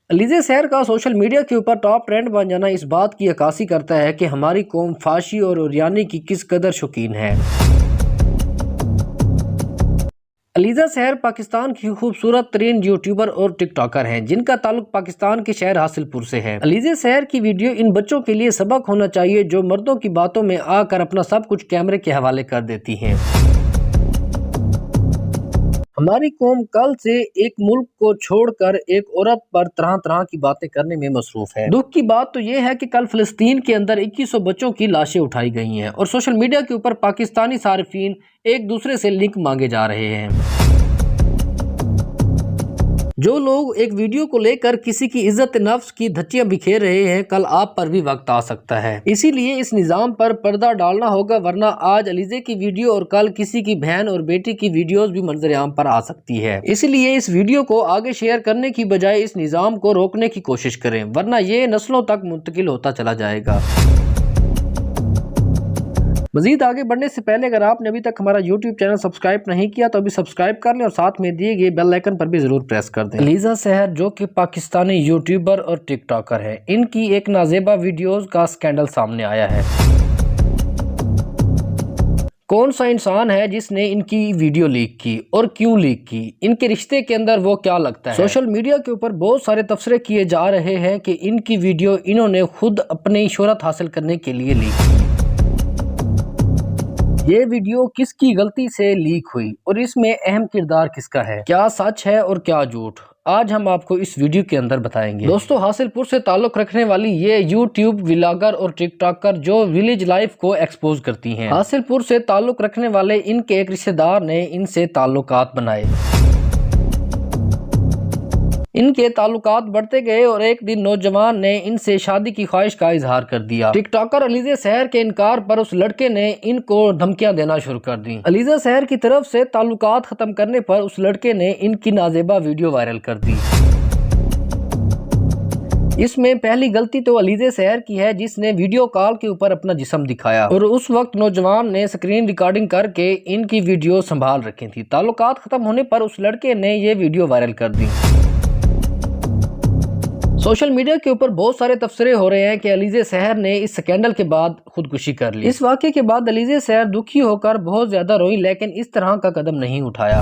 अलीज़ा शहर का social media के ऊपर टॉप ट्रेंड बन जाना इस बात की अक्कासी करता है कि हमारी कौम फाशी और उरियानी की किस कदर शौकीन है। अलीज़ा शहर पाकिस्तान की खूबसूरत तरीन यूट्यूबर और टिकटॉकर हैं जिनका ताल्लुक पाकिस्तान के शहर हासिलपुर से है। अलीज़ा शहर की वीडियो इन बच्चों के लिए सबक होना चाहिए जो मर्दों की बातों में आकर अपना सब कुछ कैमरे के हवाले कर देती हैं। हमारी कौम कल से एक मुल्क को छोड़कर एक औरत पर तरह तरह की बातें करने में मसरूफ है। दुख की बात तो यह है कि कल फिलिस्तीन के अंदर 2100 बच्चों की लाशें उठाई गई हैं और सोशल मीडिया के ऊपर पाकिस्तानी सार्फिन एक दूसरे से लिंक मांगे जा रहे हैं। जो लोग एक वीडियो को लेकर किसी की इज्जत नफ्स की धज्जियां बिखेर रहे हैं, कल आप पर भी वक्त आ सकता है। इसीलिए इस निजाम पर पर्दा डालना होगा, वरना आज अलीज़ा की वीडियो और कल किसी की बहन और बेटी की वीडियोस भी मंजर-ए-आम पर आ सकती है। इसलिए इस वीडियो को आगे शेयर करने की बजाय इस निजाम को रोकने की कोशिश करें, वरना ये नस्लों तक मुंतकिल होता चला जाएगा। मजीद आगे बढ़ने से पहले अगर आपने अभी तक हमारा YouTube चैनल सब्सक्राइब नहीं किया तो अभी सब्सक्राइब कर लें और साथ में दिए गए बेल आइकन पर भी जरूर प्रेस कर दें। अलीज़ा शहर जो कि पाकिस्तानी यूट्यूबर और टिकटॉकर है, इनकी एक नाजेबा वीडियोस का स्कैंडल सामने आया है। कौन सा इंसान है जिसने इनकी वीडियो लीक की और क्यों लीक की, इनके रिश्ते के अंदर वो क्या लगता है। सोशल मीडिया के ऊपर बहुत सारे तबसरे किए जा रहे हैं कि इनकी वीडियो इन्होंने खुद अपनी शोहरत हासिल करने के लिए लीक की। ये वीडियो किसकी गलती से लीक हुई और इसमें अहम किरदार किसका है, क्या सच है और क्या झूठ, आज हम आपको इस वीडियो के अंदर बताएंगे। दोस्तों, हासिलपुर से ताल्लुक रखने वाली ये यूट्यूब व्लॉगर और टिकटॉकर जो विलेज लाइफ को एक्सपोज करती हैं। हासिलपुर से ताल्लुक रखने वाले इनके एक रिश्तेदार ने इनसे ताल्लुकात बनाए। इनके ताल्लुकात बढ़ते गए और एक दिन नौजवान ने इनसे शादी की ख्वाहिश का इजहार कर दिया। टिकटॉकर अलीज़ा शहर के इनकार पर उस लड़के ने इनको धमकियां देना शुरू कर दी। अलीज़ा शहर की तरफ से ताल्लुकात खत्म करने पर उस लड़के ने इनकी नाजेबा वीडियो वायरल कर दी। इसमें पहली गलती तो अलीज़ा शहर की है जिसने वीडियो कॉल के ऊपर अपना जिस्म दिखाया और उस वक्त नौजवान ने स्क्रीन रिकॉर्डिंग करके इनकी वीडियो संभाल रखी थी। ताल्लुकात खत्म होने पर उस लड़के ने ये वीडियो वायरल कर दी। सोशल मीडिया के ऊपर बहुत सारे तबसरे हो रहे हैं कि अलीज़ा शहर ने इस स्कैंडल के बाद खुदकुशी कर ली। इस वाक़े के बाद अलीज़ा शहर दुखी होकर बहुत ज्यादा रोई, लेकिन इस तरह का कदम नहीं उठाया।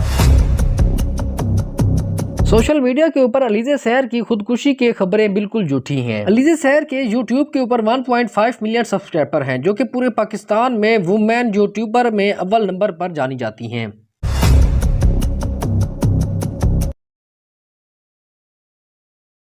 सोशल मीडिया के ऊपर अलीज़ा शहर की खुदकुशी की खबरें बिल्कुल झूठी हैं। अलीज़ा शहर के यूट्यूब के ऊपर 1.5 मिलियन सब्सक्राइबर हैं जो कि पूरे पाकिस्तान में वुमेन यूट्यूबर में अव्वल नंबर पर जानी जाती हैं।